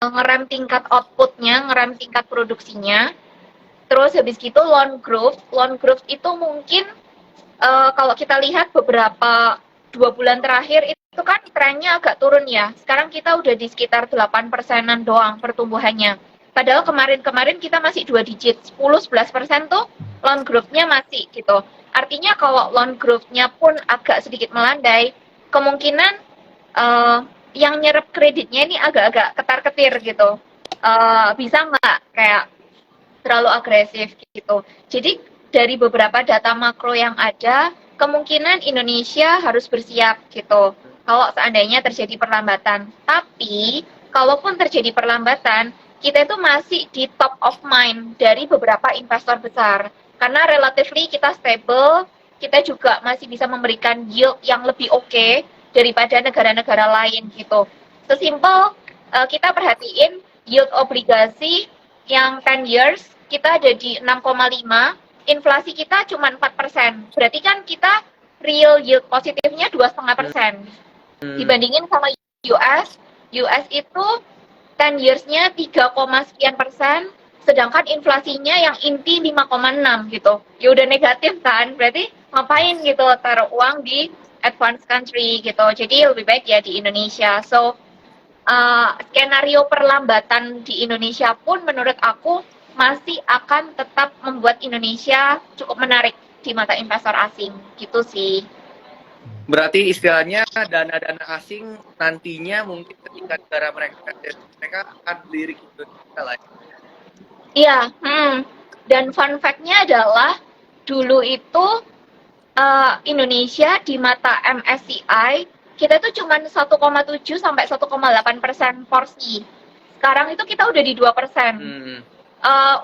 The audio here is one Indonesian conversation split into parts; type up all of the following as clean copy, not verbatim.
ngerem tingkat outputnya, ngerem tingkat produksinya. Terus habis gitu loan growth itu mungkin kalau kita lihat beberapa 2 bulan terakhir itu kan trennya agak turun ya. Sekarang kita udah di sekitar 8%-an doang pertumbuhannya. Padahal kemarin-kemarin kita masih 2 digit, 10-11% tuh loan growth-nya masih gitu. Artinya kalau loan growth-nya pun agak sedikit melandai, kemungkinan yang nyerap kreditnya ini agak-agak ketar-ketir gitu. Bisa nggak kayak terlalu agresif gitu. Jadi dari beberapa data makro yang ada, kemungkinan Indonesia harus bersiap gitu. Kalau seandainya terjadi perlambatan. Tapi kalaupun terjadi perlambatan, kita itu masih di top of mind dari beberapa investor besar. Karena relatively kita stable, kita juga masih bisa memberikan yield yang lebih oke daripada negara-negara lain gitu. Sesimpel kita perhatiin yield obligasi yang 10 years kita ada di 6,5, inflasi kita cuma 4%. Berarti kan kita real yield positifnya 2,5%. Dibandingin sama US itu 10 years-nya 3, sekian persen, sedangkan inflasinya yang inti 5,6 gitu. Ya udah negatif kan, berarti ngapain gitu taruh uang di advanced country gitu. Jadi lebih baik ya di Indonesia. So skenario perlambatan di Indonesia pun menurut aku masih akan tetap membuat Indonesia cukup menarik di mata investor asing gitu sih. Berarti istilahnya dana-dana asing nantinya mungkin ketika negara mereka akan lirik Indonesia lah. Iya, dan fun fact-nya adalah dulu itu Indonesia di mata MSCI kita itu cuma 1,7 sampai 1,8% porsi. Sekarang itu kita udah di 2%.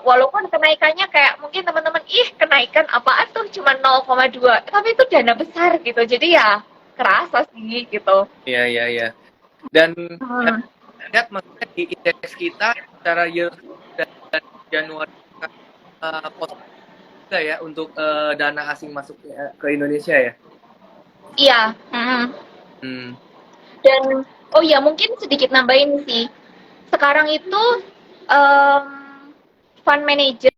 Walaupun kenaikannya kayak mungkin teman-teman, kenaikan apaan tuh cuma 0,2, tapi itu dana besar gitu. Jadi ya kerasa sih gitu. Iya. Dan lihat maksudnya di indeks kita secara year dan Januari positif juga ya untuk dana asing masuk ke Indonesia ya. Iya. Dan oh ya mungkin sedikit nambahin sih. Sekarang itu fund manager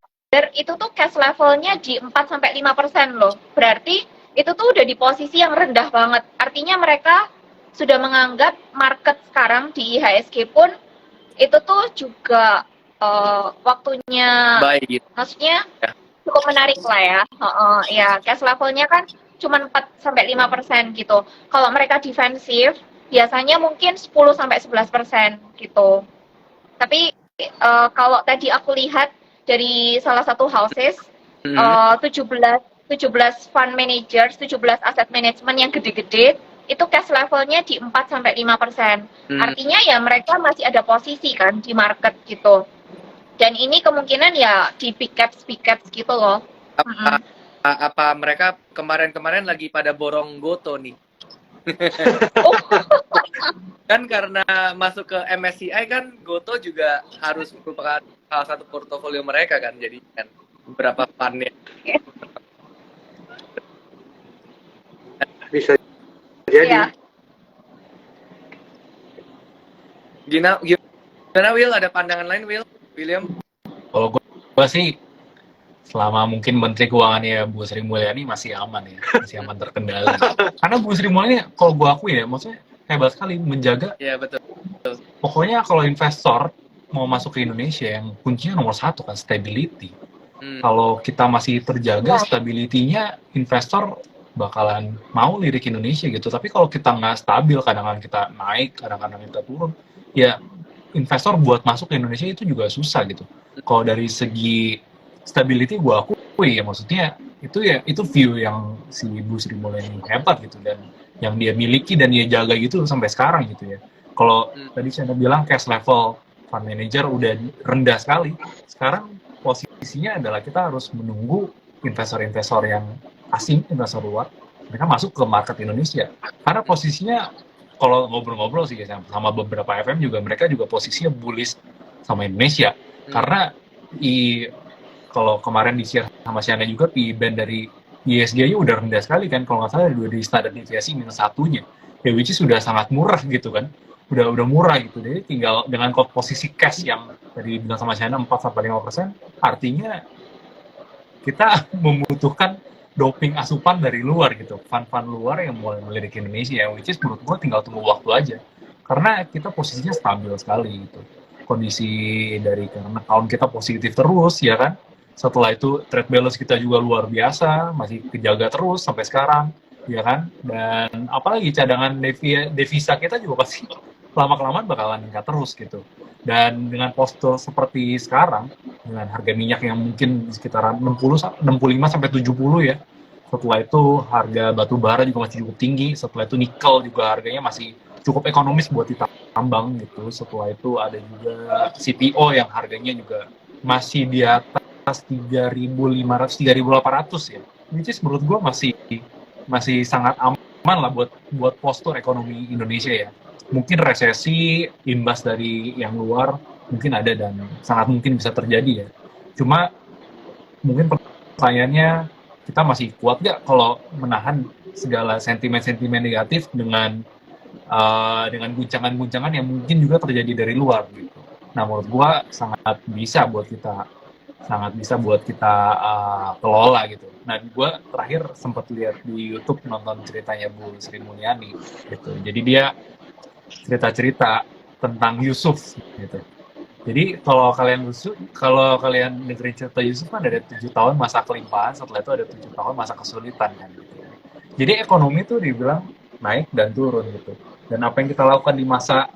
itu tuh cash levelnya di 4-5% loh. Berarti itu tuh udah di posisi yang rendah banget. Artinya mereka sudah menganggap market sekarang di IHSG pun itu tuh juga waktunya baik gitu. Maksudnya cukup menarik lah ya. Ya, cash levelnya kan cuma 4-5% gitu. Kalau mereka defensif, biasanya mungkin 10-11% gitu. Tapi kalau tadi aku lihat dari salah satu houses, 17 fund managers, 17 aset management yang gede-gede, itu cash levelnya di 4-5%. Artinya ya mereka masih ada posisi kan di market gitu. Dan ini kemungkinan ya di big caps gitu loh. Apa mereka kemarin lagi pada borong Goto nih? Kan karena masuk ke MSCI kan Goto juga harus merupakan salah satu portofolio mereka kan, jadi kan beberapa fundnya. Bisa jadi. Gimana Will, ada pandangan lain William? Kalau gue sih selama mungkin Menteri Keuangannya Bu Sri Mulyani masih aman ya, masih aman terkendali. Karena Bu Sri Mulyani kalau gue akui ya, maksudnya hebat sekali menjaga. Iya betul. Pokoknya kalau investor mau masuk ke Indonesia yang kuncinya nomor 1 kan stability. Kalau kita masih terjaga stability-nya, investor bakalan mau lirik Indonesia gitu. Tapi kalau kita nggak stabil, kadang-kadang kita naik, kadang-kadang kita turun, ya investor buat masuk ke Indonesia itu juga susah gitu. Kalau dari segi stability gue akui ya, maksudnya itu view yang si Bu Sri Mulyani hebat gitu, dan yang dia miliki dan dia jaga gitu sampai sekarang gitu ya. Kalau tadi saya bilang cash level fund manager udah rendah sekali, sekarang posisinya adalah kita harus menunggu investor-investor yang asing, investor luar, mereka masuk ke market Indonesia. Karena posisinya kalau ngobrol-ngobrol sih sama beberapa FM juga, mereka juga posisinya bullish sama Indonesia. Karena kalau kemarin di-share sama Siana juga, PE band dari ISG-nya udah rendah sekali kan, kalau nggak salah udah di standar deviasi -1-nya. Ya which is sudah sangat murah gitu kan. udah murah gitu. Jadi tinggal dengan posisi cash yang tadi bilang sama China 4-5%, artinya kita membutuhkan doping asupan dari luar gitu, fun luar yang mulai melirik Indonesia, which is menurut gue tinggal tunggu waktu aja, karena kita posisinya stabil sekali gitu, kondisi dari karena tahun kita positif terus ya kan, setelah itu trade balance kita juga luar biasa, masih kejaga terus sampai sekarang ya kan, dan apalagi cadangan devisa kita juga pasti lama-kelamaan bakalan meningkat terus gitu, dan dengan postur seperti sekarang dengan harga minyak yang mungkin di sekitaran 65 sampai 70 ya. Setelah itu harga batu bara juga masih cukup tinggi, setelah itu nikel juga harganya masih cukup ekonomis buat ditambang gitu. Setelah itu ada juga CPO yang harganya juga masih di atas 3.500 3.800 ya. Which is menurut gue masih sangat aman lah buat postur ekonomi Indonesia ya. Mungkin resesi imbas dari yang luar mungkin ada dan sangat mungkin bisa terjadi ya. Cuma mungkin pertanyaannya, kita masih kuat nggak kalau menahan segala sentimen-sentimen negatif dengan guncangan-guncangan yang mungkin juga terjadi dari luar gitu. Nah menurut gua sangat bisa buat kita kelola gitu. Nah gua terakhir sempat lihat di YouTube nonton ceritanya Bu Sri Mulyani gitu. Jadi dia cerita-cerita tentang Yusuf gitu. Jadi kalau kalian dengerin cerita Yusuf kan ada 7 tahun masa kelimpahan, setelah itu ada 7 tahun masa kesulitan kan gitu. Jadi ekonomi tuh dibilang naik dan turun gitu. Dan apa yang kita lakukan di masa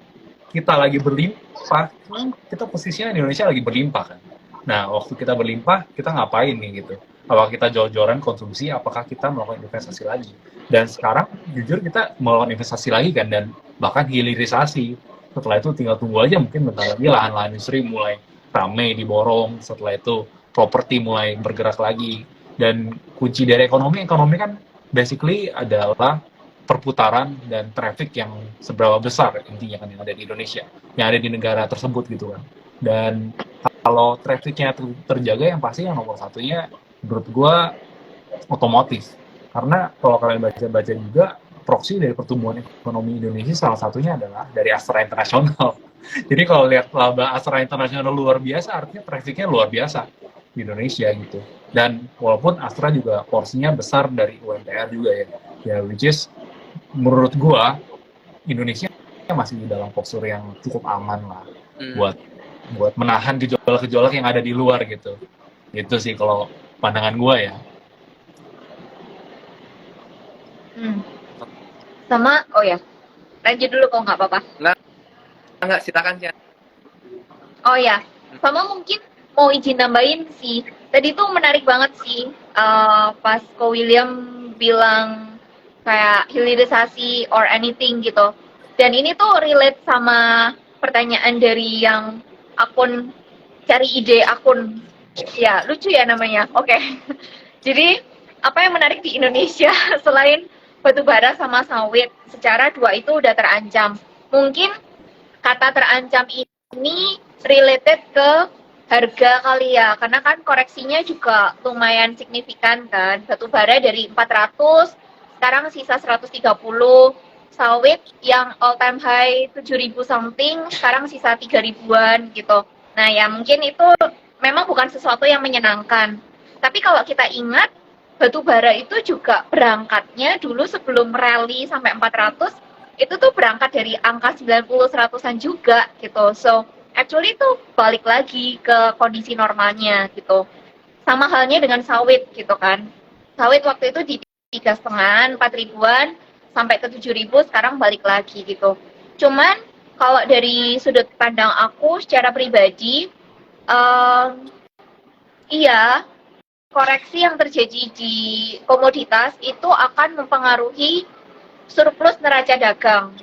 kita lagi berlimpah, kita posisinya di Indonesia lagi berlimpah kan. Nah, waktu kita berlimpah, kita ngapain nih gitu? Apakah kita jor-joran konsumsi, apakah kita melakukan investasi lagi? Dan sekarang jujur kita melakukan investasi lagi kan, dan bahkan hilirisasi. Setelah itu tinggal tunggu aja, mungkin bentar lagi lahan-lahan industri mulai ramai diborong, setelah itu properti mulai bergerak lagi. Dan kunci dari ekonomi kan basically adalah perputaran dan traffic yang seberapa besar intinya kan yang ada di Indonesia, yang ada di negara tersebut gitu kan. Dan kalau trafficnya terjaga, yang pasti yang nomor satunya menurut gue otomotif. Karena kalau kalian baca-baca juga, proksi dari pertumbuhan ekonomi Indonesia salah satunya adalah dari Astra Internasional. Jadi kalau lihat laba Astra Internasional luar biasa, artinya trafficnya luar biasa di Indonesia gitu. Dan walaupun Astra juga porsinya besar dari UMPR juga ya which is menurut gua Indonesia masih di dalam postur yang cukup aman lah buat menahan gejolak-gejolak yang ada di luar gitu. Itu sih kalau pandangan gua ya. Sama, oh ya, lanjut dulu kok nggak apa-apa. Nggak, silakan ya. Oh ya, sama mungkin mau izin tambahin sih. Tadi tuh menarik banget sih, pas Ko William bilang kayak hilirisasi or anything gitu. Dan ini tuh relate sama pertanyaan dari yang akun cari ide akun. Ya, lucu ya namanya. Oke. Jadi, apa yang menarik di Indonesia selain batu bara sama sawit, secara dua itu udah terancam. Mungkin kata terancam ini related ke harga kali ya, karena kan koreksinya juga lumayan signifikan kan. Batu bara dari 400, sekarang sisa 130, sawit yang all time high 7.000 something, sekarang sisa 3.000-an gitu. Nah ya mungkin itu memang bukan sesuatu yang menyenangkan. Tapi kalau kita ingat, batu bara itu juga berangkatnya dulu sebelum rally sampai 400, itu tuh berangkat dari angka 90-100-an juga gitu. So, actually itu balik lagi ke kondisi normalnya gitu. Sama halnya dengan sawit gitu kan. Sawit waktu itu di 3,5, 4.000-an, sampai ke 7.000, sekarang balik lagi gitu. Cuman, kalau dari sudut pandang aku secara pribadi, iya, koreksi yang terjadi di komoditas itu akan mempengaruhi surplus neraca dagang.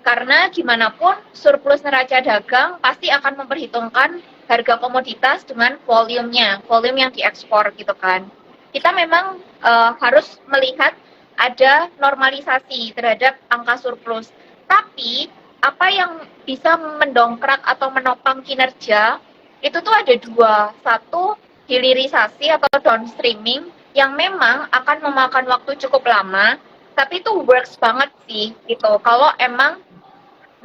Karena gimana pun surplus neraca dagang pasti akan memperhitungkan harga komoditas dengan volumenya, volume yang diekspor gitu kan. Kita memang harus melihat ada normalisasi terhadap angka surplus. Tapi apa yang bisa mendongkrak atau menopang kinerja itu tuh ada dua. Satu, hilirisasi atau downstreaming yang memang akan memakan waktu cukup lama, tapi itu works banget sih gitu. Kalau emang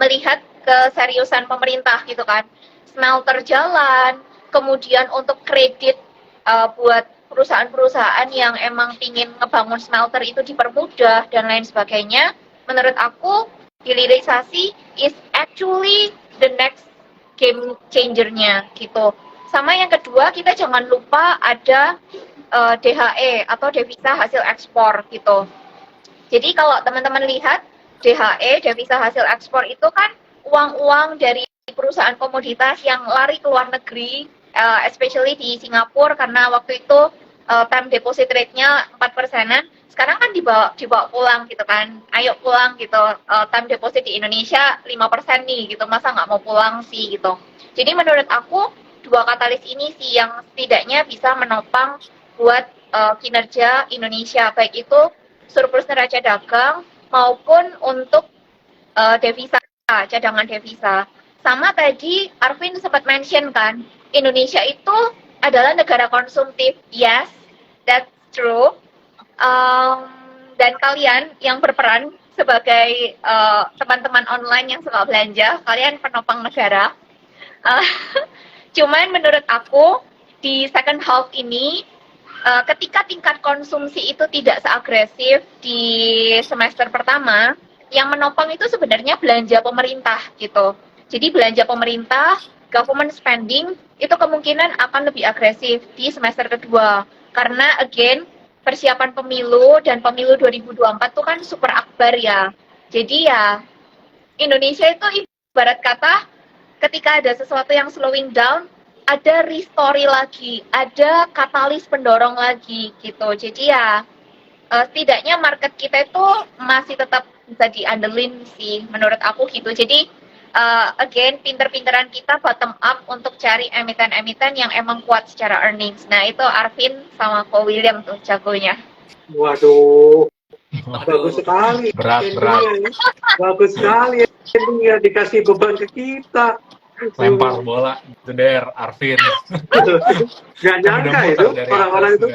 melihat keseriusan pemerintah gitu kan. Smelter jalan, kemudian untuk kredit buat perusahaan-perusahaan yang emang pingin ngebangun smelter itu dipermudah dan lain sebagainya. Menurut aku, hilirisasi is actually the next game changer-nya gitu. Sama yang kedua, kita jangan lupa ada DHE atau devisa hasil ekspor gitu. Jadi kalau teman-teman lihat DHE, devisa hasil ekspor itu kan uang-uang dari perusahaan komoditas yang lari ke luar negeri, especially di Singapura karena waktu itu time deposit rate-nya 4%-an. Sekarang kan dibawa pulang gitu kan. Ayo pulang gitu. Time deposit di Indonesia 5% nih gitu. Masa nggak mau pulang sih gitu. Jadi menurut aku dua katalis ini sih yang setidaknya bisa menopang buat kinerja Indonesia, baik itu surplus neraca dagang maupun untuk devisa, cadangan devisa. Sama tadi Arvin sempat mention kan, Indonesia itu adalah negara konsumtif. Yes, that's true. Dan kalian yang berperan sebagai teman-teman online yang suka belanja, kalian penopang negara. Cuman menurut aku di second half ini ketika tingkat konsumsi itu tidak seagresif di semester pertama, yang menopang itu sebenarnya belanja pemerintah gitu. Jadi belanja pemerintah, government spending itu kemungkinan akan lebih agresif di semester kedua. Karena again, persiapan pemilu dan pemilu 2024 itu kan super akbar ya. Jadi ya Indonesia itu ibarat kata ketika ada sesuatu yang slowing down, ada restory lagi, ada katalis pendorong lagi gitu. Jadi ya setidaknya market kita itu masih tetap bisa diandelin sih, menurut aku gitu. Jadi again, pinter-pinteran kita bottom up untuk cari emiten-emiten yang emang kuat secara earnings. Nah itu Arvin sama Ko William tuh jagonya. Waduh, bagus sekali. Berat. Bagus sekali ya, dikasih beban ke kita. Lempar bola, jeder, Arvin. Gak nyangka itu, orang-orang itu.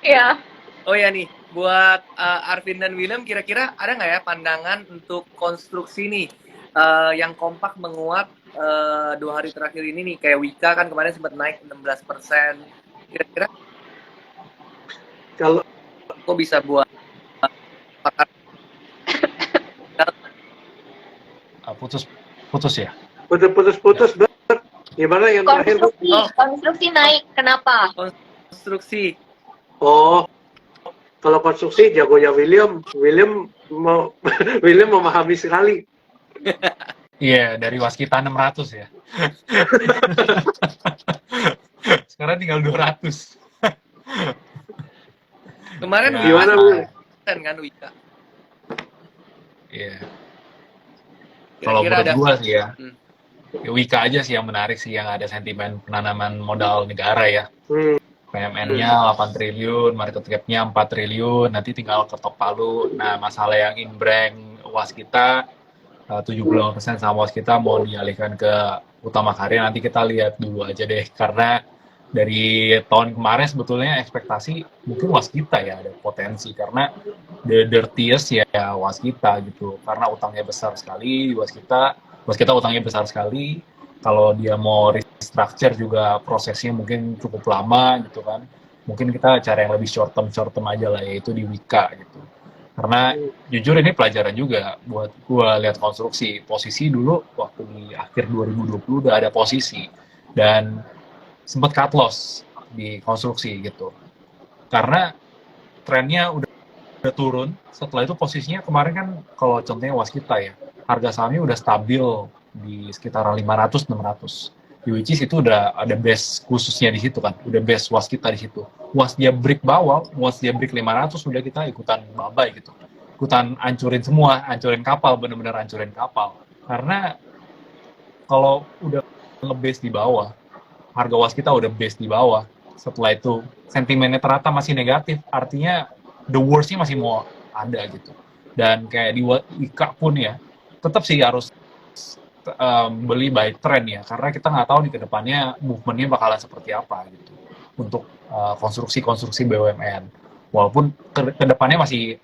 Ya. Oh ya nih, buat Arvin dan William, kira-kira ada nggak ya pandangan untuk konstruksi nih yang kompak menguat 2 hari terakhir ini nih, kayak Wika kan kemarin sempat naik 16%. Kira-kira Kalau kok bisa buat pakar putus ya? putus banget. Gimana yang terakhir? Konstruksi naik, kenapa? konstruksi? Oh, kalau konstruksi jagonya William memahami sekali. Iya, dari waskita 600 ya. Sekarang tinggal 200. Kemarin Ya, gimana, Wika kan Wika. Iya. Kalau Kira-kira menurut gua sih ya, Hmm. ya Wika aja sih yang menarik sih, yang ada sentimen penanaman modal negara ya. PMN-nya 8 triliun, market cap-nya 4 triliun, nanti tinggal ketok palu. Nah, masalah yang in-bank waskita, 75% sama waskita mau dialihkan ke Utama Karya, nanti kita lihat dulu aja deh. Karena dari tahun kemarin sebetulnya ekspektasi mungkin waskita ya ada potensi, karena the dirtiest ya waskita gitu, karena utangnya besar sekali. Waskita utangnya besar sekali, kalau dia mau restructure juga prosesnya mungkin cukup lama gitu kan. Mungkin kita cari yang lebih short term aja lah, yaitu di Wika gitu. Karena jujur ini pelajaran juga buat gua lihat konstruksi. Posisi dulu waktu di akhir 2020 udah ada posisi dan sempat cut loss di konstruksi gitu. Karena trennya udah turun, setelah itu posisinya kemarin kan kalau contohnya waskita ya, harga sahamnya udah stabil di sekitaran 500-600. Which is itu udah ada base khususnya di situ kan, udah base waskita di situ. Was dia break bawah, was dia break 500, udah kita ikutan babai gitu. Ikutan hancurin semua, hancurin kapal, bener-bener hancurin kapal. Karena kalau udah nge-base di bawah, harga waskita udah base di bawah, setelah itu sentimennya ternyata masih negatif, artinya the worst-nya masih mau ada gitu. Dan kayak di Wika pun ya, tetap sih harus beli by trend ya, karena kita nggak tahu nih ke depannya movement-nya bakalan seperti apa gitu untuk konstruksi BUMN. Walaupun ke depannya masih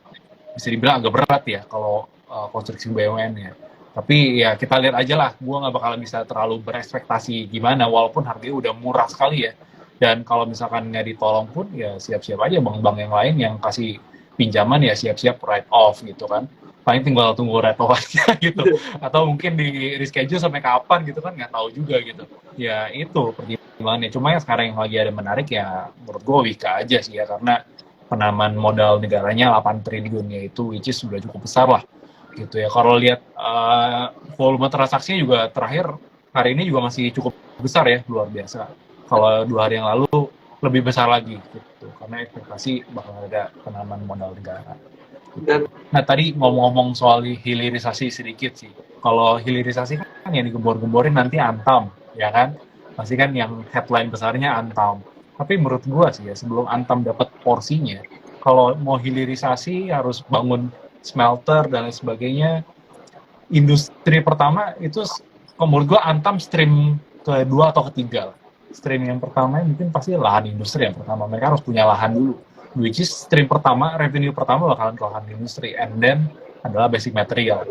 bisa dibilang agak berat ya kalau konstruksi BUMN ya. Tapi ya kita lihat aja lah, gue nggak bakalan bisa terlalu berekspektasi gimana, walaupun harganya udah murah sekali ya. Dan kalau misalkan nggak ditolong pun ya siap-siap aja bank-bank yang lain yang kasih pinjaman ya siap-siap write off gitu kan. Paling tinggal tunggu write off aja gitu. Atau mungkin di reschedule sampai kapan gitu kan, nggak tahu juga gitu. Ya itu pertimbangannya. Cuma yang sekarang yang lagi ada menarik ya menurut gue Wika aja sih ya, karena penanaman modal negaranya 8 triliun yaitu which is sudah cukup besar lah gitu ya. Kalau lihat volume transaksinya juga terakhir hari ini juga masih cukup besar ya, luar biasa. Kalau 2 hari yang lalu lebih besar lagi gitu, karena ekspektasi bakal ada penanaman modal negara. Gitu. Nah tadi ngomong-ngomong soal hilirisasi sedikit sih. Kalau hilirisasi kan yang digembor-gemborin nanti Antam, ya kan? Pasti kan yang headline besarnya Antam. Tapi menurut gua sih ya, sebelum Antam dapat porsinya, kalau mau hilirisasi harus bangun smelter dan lain sebagainya. Industri pertama itu menurut gua Antam stream kedua atau ketiga. Stream yang pertama mungkin pasti lahan industri yang pertama. Mereka harus punya lahan dulu. Which is stream pertama, revenue pertama bakalan ke lahan industri. And then adalah basic material.